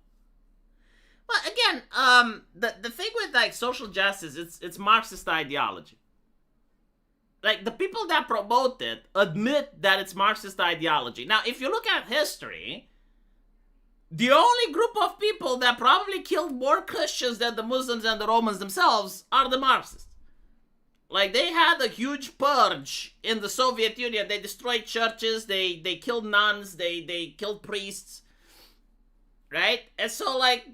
A: Well, again, the thing with like social justice, it's Marxist ideology. Like, the people that promote it admit that it's Marxist ideology. Now, if you look at history, the only group of people that probably killed more Christians than the Muslims and the Romans themselves are the Marxists. Like, they had a huge purge in the Soviet Union. They destroyed churches, they killed nuns, they killed priests, right? And so, like,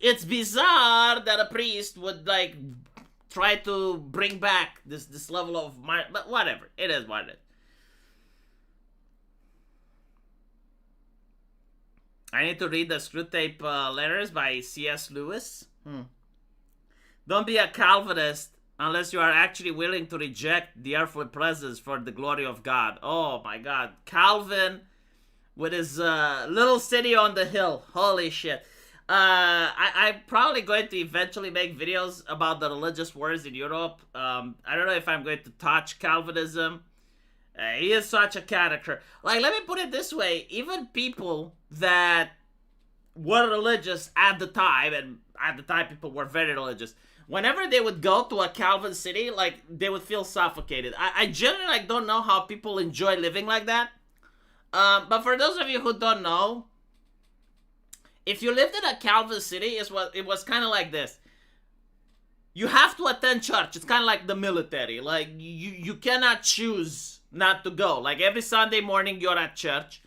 A: it's bizarre that a priest would, like, try to bring back this level of... But whatever, it is what it is. I need to read the Screwtape Letters by C.S. Lewis. Don't be a Calvinist unless you are actually willing to reject the earthly presence for the glory of God. Oh my God. Calvin with his little city on the hill. Holy shit. I'm probably going to eventually make videos about the religious wars in Europe. I don't know if I'm going to touch Calvinism. He is such a character. Like, let me put it this way. Even people that were religious at the time, and at the time people were very religious, whenever they would go to a Calvin city, like, they would feel suffocated. I generally, like, don't know how people enjoy living like that. But for those of you who don't know, if you lived in a Calvin city, it was kind of like this. You have to attend church. It's kind of like the military. Like, you cannot choose not to go. Like, every Sunday morning, you're at church.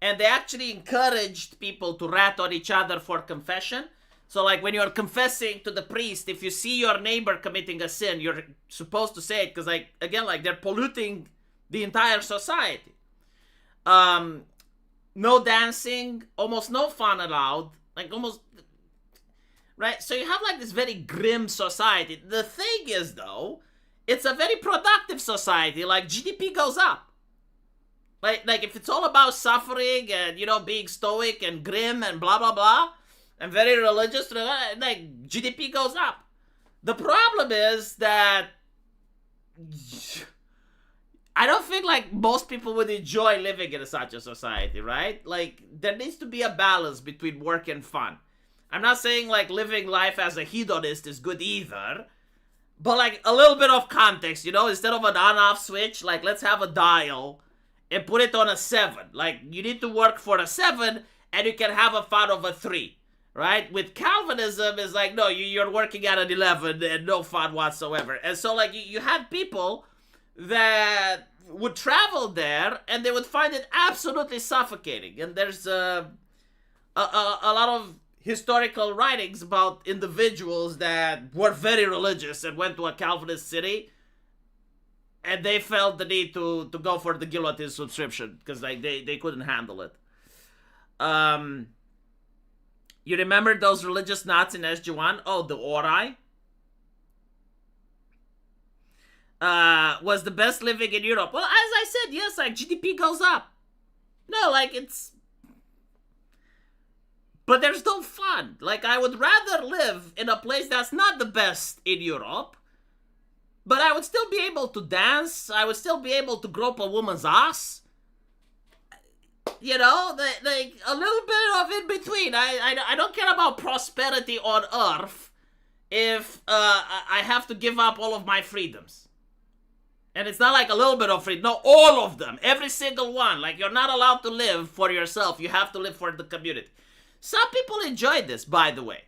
A: And they actually encouraged people to rat on each other for confession. So, like, when you're confessing to the priest, if you see your neighbor committing a sin, you're supposed to say it. Because, like, again, like, they're polluting the entire society. No dancing, almost no fun allowed. Like, almost... Right? So you have, like, this very grim society. The thing is, though, it's a very productive society. Like, GDP goes up. Like if it's all about suffering and, you know, being stoic and grim and blah, blah, blah, and very religious, like, GDP goes up. The problem is that I don't think, like, most people would enjoy living in such a society, right? Like, there needs to be a balance between work and fun. I'm not saying, like, living life as a hedonist is good either, but, like, a little bit of context, you know? Instead of an on-off switch, like, let's have a dial and put it on a 7. Like, you need to work for a 7, and you can have a fun of a 3, right? With Calvinism, it's like, no, you're working at an 11 and no fun whatsoever. And so, like, you have people that would travel there, and they would find it absolutely suffocating. And there's a lot of historical writings about individuals that were very religious and went to a Calvinist city, and they felt the need to go for the guillotine subscription because like they couldn't handle it. You remember those religious knots in SG1? Oh, the Ori was the best living in Europe. Well, as I said, yes, like GDP goes up. No, like it's... But there's no fun. Like, I would rather live in a place that's not the best in Europe, but I would still be able to dance. I would still be able to grope a woman's ass. You know, like a little bit of in between. I don't care about prosperity on earth if I have to give up all of my freedoms. And it's not like a little bit of freedom. No, all of them. Every single one. Like, you're not allowed to live for yourself. You have to live for the community. Some people enjoy this, by the way.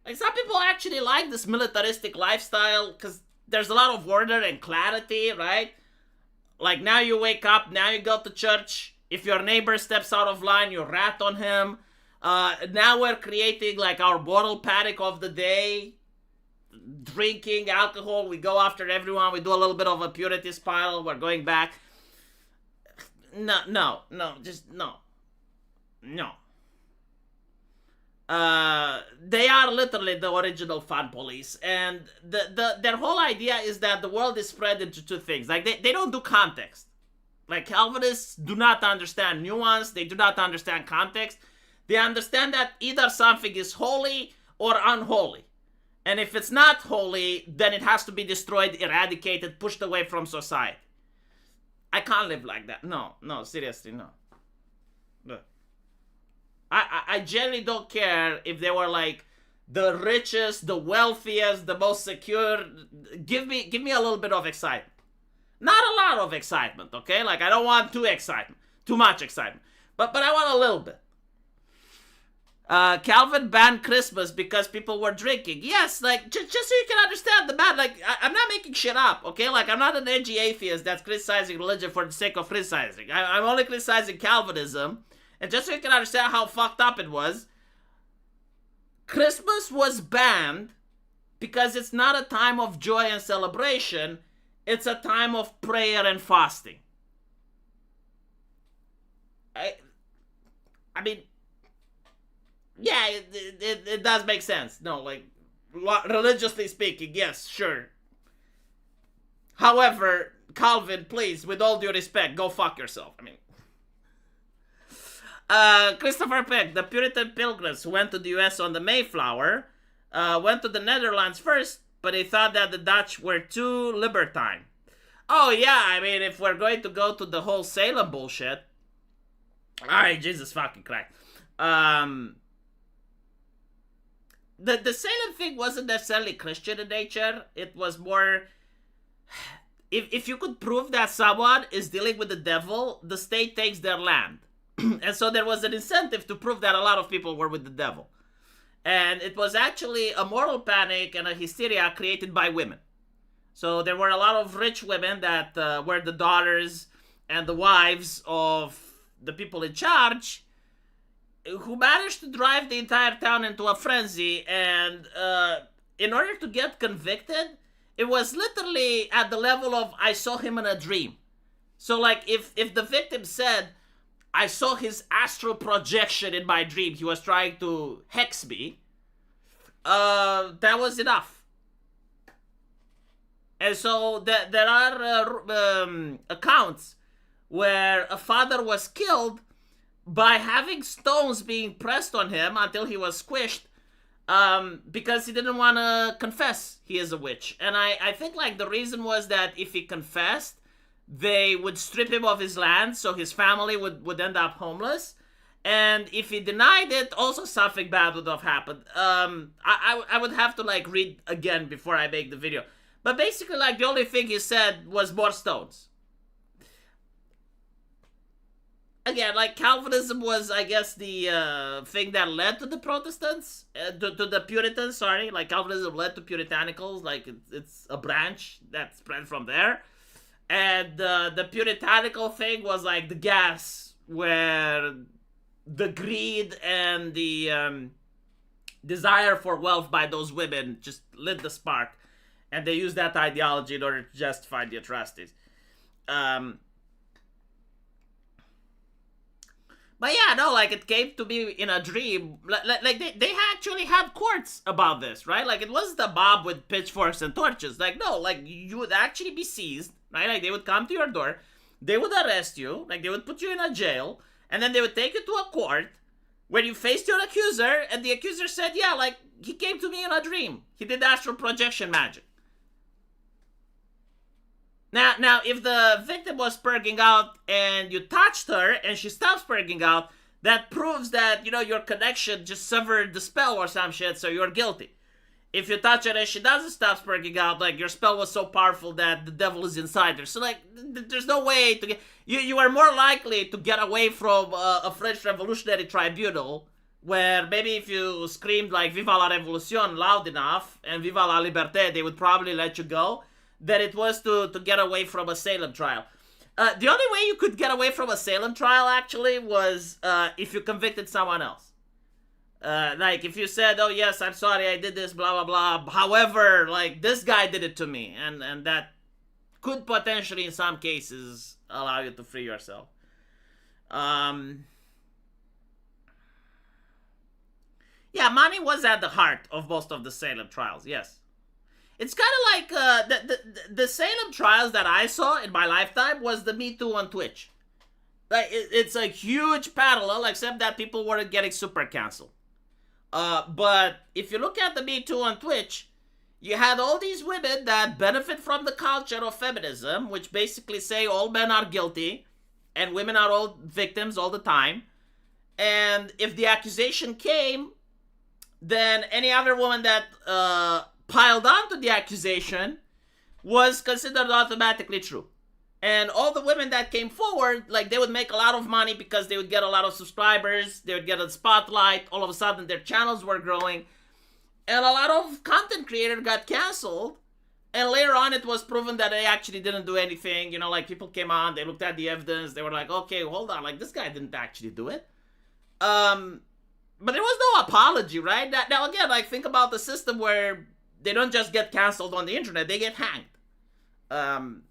A: Like, some people actually like this militaristic lifestyle because there's a lot of order and clarity, right? Like, now you wake up, now you go to church. If your neighbor steps out of line, you rat on him. Now we're creating, like, our moral panic of the day. Drinking, alcohol, we go after everyone. We do a little bit of a purity spiral. We're going back. No, just no. They are literally the original fun police, and their whole idea is that the world is spread into two things. Like, they don't do context. Like, Calvinists do not understand nuance. They do not understand context. They understand that either something is holy or unholy. And if it's not holy, then it has to be destroyed, eradicated, pushed away from society. I can't live like that. No, seriously, no. I generally don't care if they were like the richest, the wealthiest, the most secure. Give me a little bit of excitement. Not a lot of excitement, okay? Like, I don't want too much excitement. But I want a little bit. Calvin banned Christmas because people were drinking. Yes, like, just so you can understand the ban. Like, I'm not making shit up, okay? Like, I'm not an edgy atheist that's criticizing religion for the sake of criticizing. I'm only criticizing Calvinism. And just so you can understand how fucked up it was, Christmas was banned because it's not a time of joy and celebration. It's a time of prayer and fasting. I mean, yeah, it does make sense. No, like, religiously speaking, yes, sure. However, Calvin, please, with all due respect, go fuck yourself. I mean, Christopher Peck, the Puritan pilgrims who went to the US on the Mayflower, went to the Netherlands first, but they thought that the Dutch were too libertine. Oh yeah, I mean, if we're going to go to the whole Salem bullshit, alright, Jesus fucking Christ. The Salem thing wasn't necessarily Christian in nature. It was more, if you could prove that someone is dealing with the devil, the state takes their land. And so there was an incentive to prove that a lot of people were with the devil. And it was actually a moral panic and a hysteria created by women. So there were a lot of rich women that were the daughters and the wives of the people in charge who managed to drive the entire town into a frenzy. And in order to get convicted, it was literally at the level of, I saw him in a dream. So like if the victim said, I saw his astral projection in my dream, he was trying to hex me, that was enough. And so there are accounts where a father was killed by having stones being pressed on him until he was squished, because he didn't want to confess he is a witch. And I think like the reason was that if he confessed, they would strip him of his land, so his family would end up homeless. And if he denied it, also something bad would have happened. I would have to like read again before I make the video. But basically, like, the only thing he said was more stones. Again, like, Calvinism was, I guess, the thing that led to the Protestants, to the Puritans, Like, Calvinism led to Puritanicals. Like, it's a branch that spread from there. And the puritanical thing was like the gas, where the greed and the desire for wealth by those women just lit the spark, and they used that ideology in order to justify the atrocities. But yeah, no, like it came to me in a dream. Like they actually had courts about this, right? Like it wasn't a mob with pitchforks and torches. Like no, like you would actually be seized, right? Like they would come to your door, they would arrest you, like they would put you in a jail, and then they would take you to a court where you faced your accuser, and the accuser said, yeah, like he came to me in a dream. He did astral projection magic. Now, if the victim was spurging out and you touched her and she stopped spurging out, that proves that, your connection just severed the spell or some shit, so you're guilty. If you touch her and she doesn't stop spurging out, like, your spell was so powerful that the devil is inside her. So, like, there's no way to get... You are more likely to get away from a French Revolutionary Tribunal, where maybe if you screamed, like, Viva la Révolution loud enough, and Viva la Liberté, they would probably let you go, than it was to get away from a Salem trial. The only way you could get away from a Salem trial, actually, was if you convicted someone else. Like, if you said, oh, yes, I'm sorry, I did this, blah, blah, blah. However, like, this guy did it to me. And that could potentially, in some cases, allow you to free yourself. Yeah, money was at the heart of most of the Salem trials, yes. It's kind of like the Salem trials that I saw in my lifetime was the Me Too on Twitch. Like it's a huge parallel, except that people weren't getting super canceled. But if you look at the Me Too on Twitch, you had all these women that benefit from the culture of feminism, which basically say all men are guilty and women are all victims all the time. And if the accusation came, then any other woman that piled onto the accusation was considered automatically true. And all the women that came forward, like, they would make a lot of money because they would get a lot of subscribers, they would get a spotlight, all of a sudden their channels were growing, and a lot of content creators got canceled, and later on it was proven that they actually didn't do anything. Like, people came on, they looked at the evidence, they were like, okay, hold on, like, this guy didn't actually do it. But there was no apology, right? Now again, like, think about the system where they don't just get canceled on the internet, they get hanged.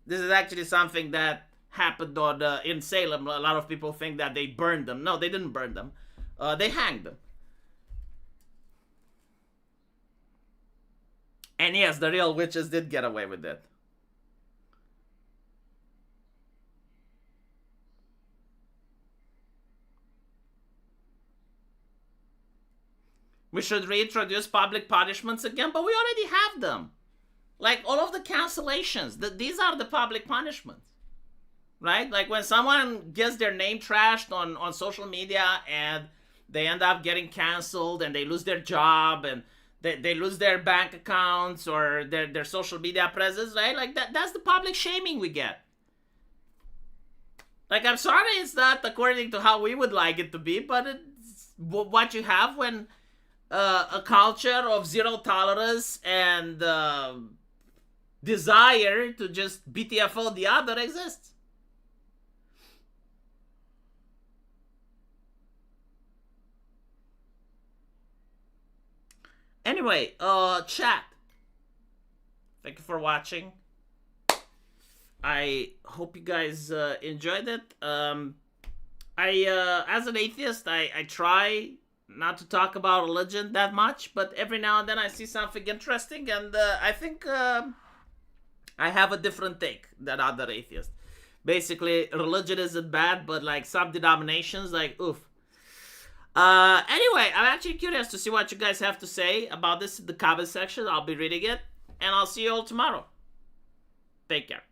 A: This is actually something that happened in Salem. A lot of people think that they burned them. No, they didn't burn them. They hanged them. And yes, the real witches did get away with it. We should reintroduce public punishments again, but we already have them. Like, all of the cancellations, these are the public punishments, right? Like, when someone gets their name trashed on social media and they end up getting canceled and they lose their job and they lose their bank accounts or their social media presence, right? Like, that's the public shaming we get. Like, I'm sorry it's not according to how we would like it to be, but it's what you have when a culture of zero tolerance and desire to just BTFO the other exists. Anyway, chat. Thank you for watching. I hope you guys enjoyed it. As an atheist, I try not to talk about religion that much, but every now and then I see something interesting, and I think I have a different take than other atheists. Basically, religion isn't bad, but like some denominations, like, oof. Anyway, I'm actually curious to see what you guys have to say about this in the comment section. I'll be reading it, and I'll see you all tomorrow. Take care.